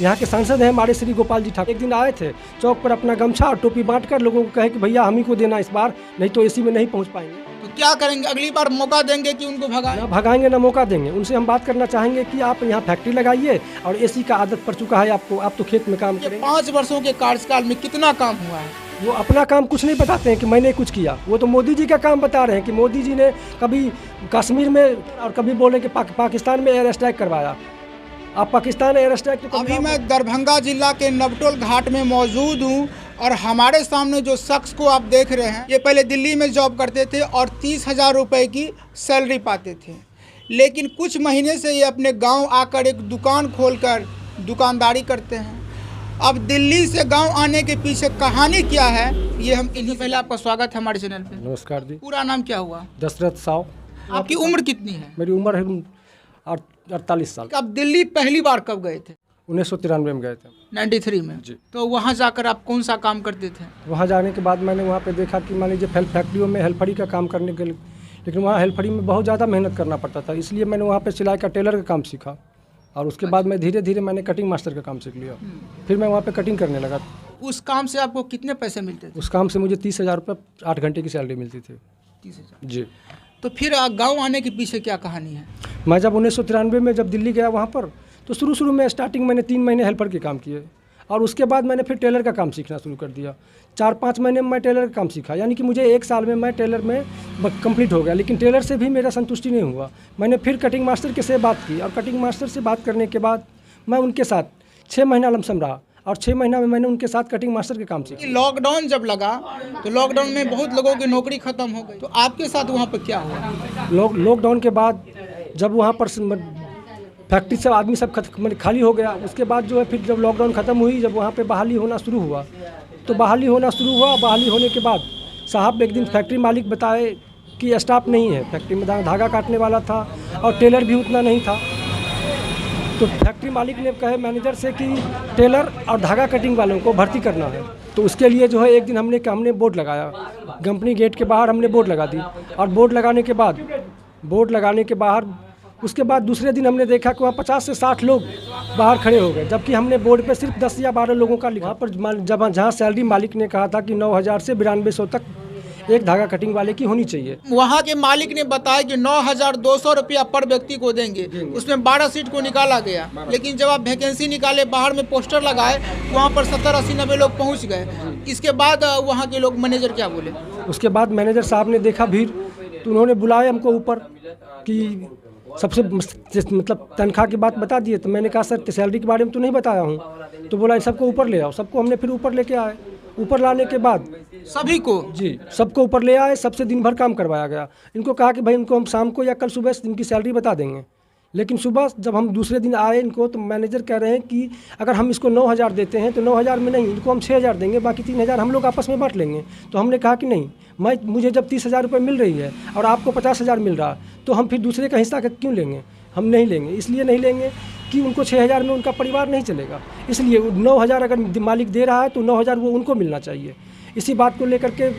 यहाँ के सांसद हैं हमारे श्री गोपाल जी ठाकुर, एक दिन आए थे चौक पर अपना गमछा और टोपी बांटकर लोगों को कहे कि भैया हम ही को देना इस बार, नहीं तो एसी में नहीं पहुँच पाएंगे। तो क्या करेंगे, अगली बार मौका देंगे कि उनको भगाएं? ना भगाएंगे ना मौका देंगे। उनसे हम बात करना चाहेंगे कि आप यहाँ फैक्ट्री लगाइए और एसी का आदत पड़ चुका है आपको, आप तो खेत में काम करें। 5 वर्षों के कार्यकाल में कितना काम हुआ है? वो अपना काम कुछ नहीं बताते हैं कि मैंने कुछ किया, वो तो मोदी जी का काम बता रहे हैं कि मोदी जी ने कभी कश्मीर में और कभी बोले कि पाकिस्तान में एयर स्ट्राइक करवाया। आप पाकिस्तान एयर स्ट्राइक तो अभी मैं दरभंगा जिला के नवटोल घाट में मौजूद हूँ और हमारे सामने जो शख्स को आप देख रहे हैं, ये पहले दिल्ली में जॉब करते थे और 30,000 रुपये की सैलरी पाते थे, लेकिन कुछ महीने से ये अपने गांव आकर एक दुकान खोलकर दुकानदारी करते हैं। अब दिल्ली से गांव आने के पीछे कहानी क्या है, ये हम इन्हीं। पहले आपका स्वागत है हमारे चैनल पे। नमस्कार जी। पूरा नाम क्या हुआ? दशरथ साव। आपकी उम्र कितनी है? मेरी उम्र है 48 साल। आप दिल्ली पहली बार कब गए थे? 1993 में गए थे। 93 में जी। तो वहाँ जाकर आप कौन सा काम करते थे? वहाँ जाने के बाद मैंने वहाँ पे देखा कि मान लीजिए फैक्ट्रियों में हेल्परी का काम करने के लिए, लेकिन वहाँ हेल्परी में बहुत ज़्यादा मेहनत करना पड़ता था, इसलिए मैंने वहाँ पे सिलाई का टेलर का काम सीखा और उसके बाद मैं धीरे धीरे मैंने कटिंग मास्टर का काम सीख लिया। फिर मैं वहाँ पे कटिंग करने लगा। उस काम से आपको कितने पैसे मिलते थे? उस काम से मुझे 30,000 रुपये 8 घंटे की सैलरी मिलती थी। 30,000। जी। तो फिर गांव आने के पीछे क्या कहानी है? मैं जब 1993 में जब दिल्ली गया वहाँ पर, तो शुरू में स्टार्टिंग मैंने 3 महीने हेल्पर के काम किए और उसके बाद मैंने फिर टेलर का काम सीखना शुरू कर दिया। 4-5 महीने में मैं टेलर का काम सीखा, यानी कि मुझे 1 साल में मैं टेलर में कंप्लीट हो गया। लेकिन टेलर से भी मेरा संतुष्टि नहीं हुआ, मैंने फिर कटिंग मास्टर के से बात की और कटिंग मास्टर से बात करने के बाद मैं उनके साथ 6 महीना लमसम रहा और 6 महीना में मैंने उनके साथ कटिंग मास्टर के काम सीखा। लॉकडाउन जब लगा तो लॉकडाउन में बहुत लोगों की नौकरी खत्म हो गई, तो आपके साथ वहाँ पर क्या हुआ? लॉकडाउन के बाद जब वहाँ पर फैक्ट्री से आदमी सब खाली हो गया, उसके बाद जो है फिर जब लॉकडाउन ख़त्म हुई, जब वहाँ पे बहाली होना शुरू हुआ, तो बहाली होने के बाद साहब एक दिन फैक्ट्री मालिक बताए कि स्टाफ नहीं है फैक्ट्री में, धागा काटने वाला था और टेलर भी उतना नहीं था। तो फैक्ट्री मालिक ने कहे मैनेजर से कि टेलर और धागा कटिंग वालों को भर्ती करना है। तो उसके लिए जो है एक दिन हमने बोर्ड लगाया, कंपनी गेट के बाहर हमने बोर्ड लगा दी और बोर्ड लगाने के बाहर उसके बाद दूसरे दिन हमने देखा कि वहाँ 50 से 60 लोग बाहर खड़े हो गए, जबकि हमने बोर्ड पे सिर्फ 10 या 12 लोगों का लिखा। पर जहाँ सैलरी मालिक ने कहा था कि 9,000 से 9200 तक एक धागा कटिंग वाले की होनी चाहिए। वहाँ के मालिक ने बताया कि 9,200 रुपया पर व्यक्ति को देंगे, उसमें 12 सीट को निकाला गया। लेकिन जब आप वैकेंसी निकाले, बाहर में पोस्टर लगाए, वहाँ पर 70, 80, 90 लोग पहुँच गए। इसके बाद वहाँ के लोग, मैनेजर क्या बोले? उसके बाद मैनेजर साहब ने देखा भीड़, तो उन्होंने बुलाया हमको ऊपर कि सबसे मतलब तनख्वाह की बात बता दिए। तो मैंने कहा सर सैलरी के बारे में तो नहीं बताया हूँ। तो बोला सबको ऊपर ले आओ। सबको हमने फिर ऊपर लेके आए। ऊपर लाने के बाद सभी को, जी सबको ऊपर ले आए, सबसे दिन भर काम करवाया गया। इनको कहा कि भाई इनको हम शाम को या कल सुबह इनकी सैलरी बता देंगे। लेकिन सुबह जब हम दूसरे दिन आए इनको, तो मैनेजर कह रहे हैं कि अगर हम इसको 9,000 देते हैं तो 9,000 में नहीं, इनको हम 6,000 देंगे, बाकी 3,000 हम लोग आपस में बांट लेंगे। तो हमने कहा कि नहीं, मुझे जब 30,000 रुपये मिल रही है और आपको 50,000 मिल रहा, तो हम फिर दूसरे का हिस्सा क्यों लेंगे? हम नहीं लेंगे। इसलिए नहीं लेंगे कि उनको 6,000 में उनका परिवार नहीं चलेगा, इसलिए 9,000 अगर मालिक दे रहा है तो 9,000 वो उनको मिलना चाहिए। इसी बात को लेकर के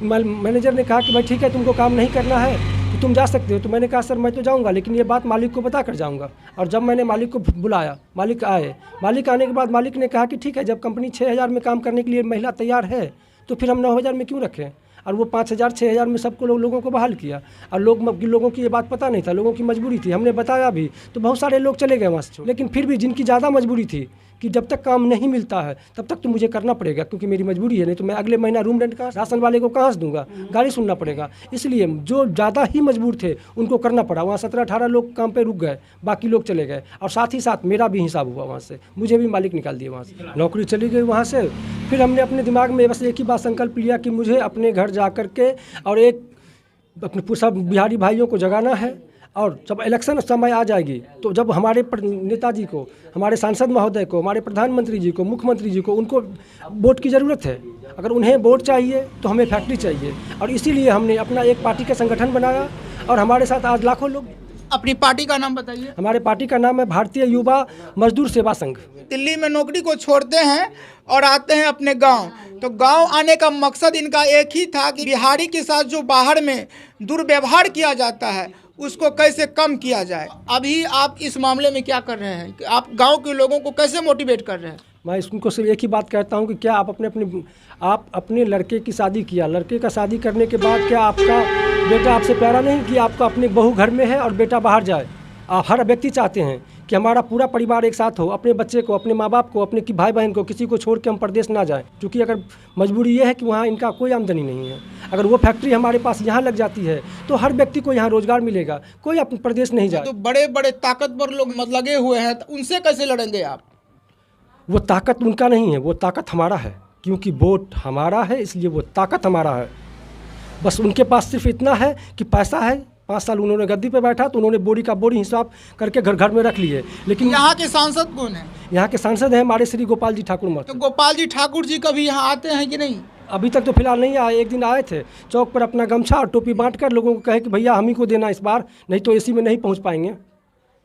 मैनेजर ने कहा कि भाई ठीक है, तुमको काम नहीं करना है तो तुम जा सकते हो। तो मैंने कहा सर मैं तो जाऊंगा, लेकिन ये बात मालिक को बता कर जाऊंगा। और जब मैंने मालिक को बुलाया, मालिक आए। मालिक आने के बाद मालिक ने कहा कि ठीक है, जब कंपनी 6,000 में काम करने के लिए महिला तैयार है तो फिर हम 9,000 में क्यों रखें। और वो 5,000 6,000 में सबको लोगों को बहाल किया। और लोगों की ये बात पता नहीं था, लोगों की मजबूरी थी, हमने बताया भी, तो बहुत सारे लोग चले गए वहाँ से। लेकिन फिर भी जिनकी ज़्यादा मजबूरी थी कि जब तक काम नहीं मिलता है तब तक तो मुझे करना पड़ेगा, क्योंकि मेरी मजबूरी है, नहीं तो मैं अगले महीना रूम रेंट का राशन वाले को कहाँ से दूंगा, गाली सुनना पड़ेगा। इसलिए जो ज़्यादा ही मजबूर थे उनको करना पड़ा। वहाँ 17-18 लोग काम पे रुक गए, बाकी लोग चले गए और साथ ही साथ मेरा भी हिसाब हुआ वहाँ से, मुझे भी मालिक निकाल दिया वहाँ से, नौकरी चली गई वहाँ से। फिर हमने अपने दिमाग में बस एक ही बात संकल्प लिया कि मुझे अपने घर जा कर के और एक अपने सब बिहारी भाइयों को जगाना है। और जब इलेक्शन समय आ जाएगी तो जब हमारे नेताजी को, हमारे सांसद महोदय को, हमारे प्रधानमंत्री जी को, मुख्यमंत्री जी को, उनको वोट की ज़रूरत है। अगर उन्हें वोट चाहिए तो हमें फैक्ट्री चाहिए। और इसीलिए हमने अपना एक पार्टी का संगठन बनाया और हमारे साथ आज लाखों लोग। अपनी पार्टी का नाम बताइए। हमारे पार्टी का नाम है भारतीय युवा मजदूर सेवा संघ। दिल्ली में नौकरी को छोड़ते हैं और आते हैं अपने गांव। तो गांव आने का मकसद इनका एक ही था कि बिहारी के साथ जो बाहर में दुर्व्यवहार किया जाता है उसको कैसे कम किया जाए। अभी आप इस मामले में क्या कर रहे हैं कि आप गांव के लोगों को कैसे मोटिवेट कर रहे हैं? मैं इसको सिर्फ एक ही बात कहता हूँ कि क्या आप अपने लड़के की शादी किया, लड़के का शादी करने के बाद क्या आपका बेटा आपसे प्यारा नहीं कि आपका अपनी बहू घर में है और बेटा बाहर जाए? आप हर व्यक्ति चाहते हैं कि हमारा पूरा परिवार एक साथ हो, अपने बच्चे को, अपने माँ बाप को, अपने की भाई बहन को, किसी को छोड़ के हम प्रदेश ना जाएं। क्योंकि अगर मजबूरी ये है कि वहाँ इनका कोई आमदनी नहीं है। अगर वो फैक्ट्री हमारे पास यहाँ लग जाती है तो हर व्यक्ति को यहाँ रोजगार मिलेगा, कोई अपने प्रदेश नहीं जाए। तो बड़े बड़े ताकतवर लोग लगे हुए हैं, तो उनसे कैसे लड़ेंगे आप? वो ताकत उनका नहीं है, वो ताकत हमारा है, क्योंकि वोट हमारा है, इसलिए वो ताकत हमारा है। बस उनके पास सिर्फ इतना है कि पैसा है। 5 साल उन्होंने गद्दी पे बैठा तो उन्होंने बोरी का बोरी हिसाब करके घर घर में रख लिए। लेकिन यहाँ के सांसद कौन है? यहाँ के सांसद हैं हमारे श्री गोपाल जी ठाकुर मत। तो गोपाल जी ठाकुर जी कभी यहाँ आते हैं कि नहीं? अभी तक तो फिलहाल नहीं आए। एक दिन आए थे, चौक पर अपना गमछा और टोपी बांट कर लोगों को कहे कि भैया हम ही को देना इस बार, नहीं तो एसी में नहीं पहुँच पाएंगे।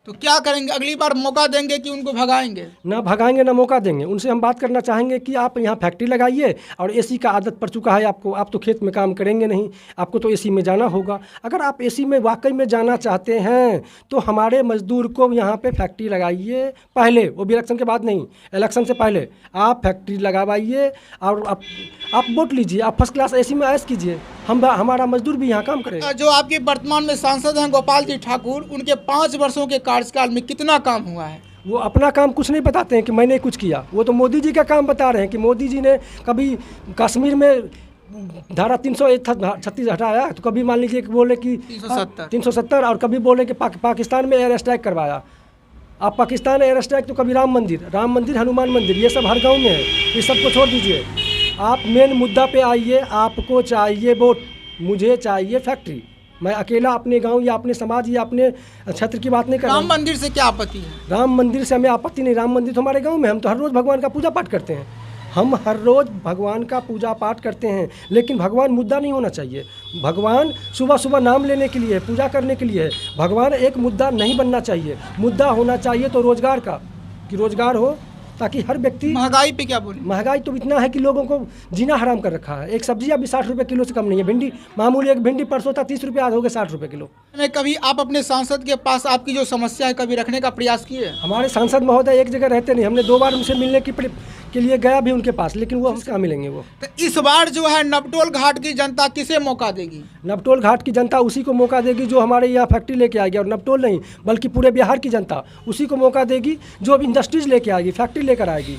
तो क्या करेंगे? अगली बार मौका देंगे कि उनको भगाएंगे? ना भगाएंगे ना मौका देंगे। उनसे हम बात करना चाहेंगे कि आप यहाँ फैक्ट्री लगाइए और एसी का आदत पड़ चुका है आपको, आप तो खेत में काम करेंगे नहीं, आपको तो एसी में जाना होगा। अगर आप एसी में वाकई में जाना चाहते हैं तो हमारे मजदूर को यहाँ पे फैक्ट्री लगाइए पहले, वो भी इलेक्शन के बाद नहीं, इलेक्शन से पहले आप फैक्ट्री लगवाइए और आप वोट लीजिए, आप फर्स्ट क्लास एसी में ऐश कीजिए, हमारा मजदूर भी यहाँ काम करेगा। जो आपके वर्तमान में सांसद हैं गोपाल जी ठाकुर, उनके 5 वर्षों के कार्यकाल में कितना काम हुआ है? वो अपना काम कुछ नहीं बताते हैं कि मैंने कुछ किया, वो तो मोदी जी का काम बता रहे हैं कि मोदी जी ने कभी कश्मीर में धारा 336 हटाया, तो कभी मान लीजिए कि बोले कि 370 और कभी बोले कि पाकिस्तान में एयर स्ट्राइक करवाया। आप पाकिस्तान एयर स्ट्राइक तो कभी राम मंदिर हनुमान मंदिर, ये सब हर गांव में है, ये सबको छोड़ दीजिए। आप मेन मुद्दा पे आइए। आपको चाहिए वोट, मुझे चाहिए फैक्ट्री। मैं अकेला अपने गांव या अपने समाज या अपने क्षेत्र की बात नहीं कर रहा हूं। राम मंदिर से क्या आपत्ति है? राम मंदिर से हमें आपत्ति नहीं। राम मंदिर तो हमारे गांव में, हम तो हर रोज़ भगवान का पूजा पाठ करते हैं। हम हर रोज़ भगवान का पूजा पाठ करते हैं, लेकिन भगवान मुद्दा नहीं होना चाहिए। भगवान सुबह सुबह नाम लेने के लिए, पूजा करने के लिए है। भगवान एक मुद्दा नहीं बनना चाहिए। मुद्दा होना चाहिए तो रोज़गार का, कि रोज़गार हो ताकि हर व्यक्ति। महंगाई पे क्या बोले? महंगाई तो इतना है कि लोगों को जीना हराम कर रखा है। एक सब्जी अभी 60 रुपये किलो से कम नहीं है। भिंडी मामूली एक भिंडी परसों था 30 रुपये, आज हो गए 60 रुपये किलो। कभी आप अपने सांसद के पास आपकी जो समस्या है कभी रखने का प्रयास किए? हमारे सांसद महोदय एक जगह रहते नहीं। हमने 2 बार उनसे मिलने के लिए गया भी उनके पास, लेकिन वो हमसे कहाँ मिलेंगे। वो तो इस बार जो है नबटोल घाट की जनता किसे मौका देगी? नबटोल घाट की जनता उसी को मौका देगी जो हमारे यहाँ फैक्ट्री लेके आएगी, और नबटोल नहीं बल्कि पूरे बिहार की जनता उसी को मौका देगी जो इंडस्ट्रीज लेके आएगी, फैक्ट्री लेकर आएगी।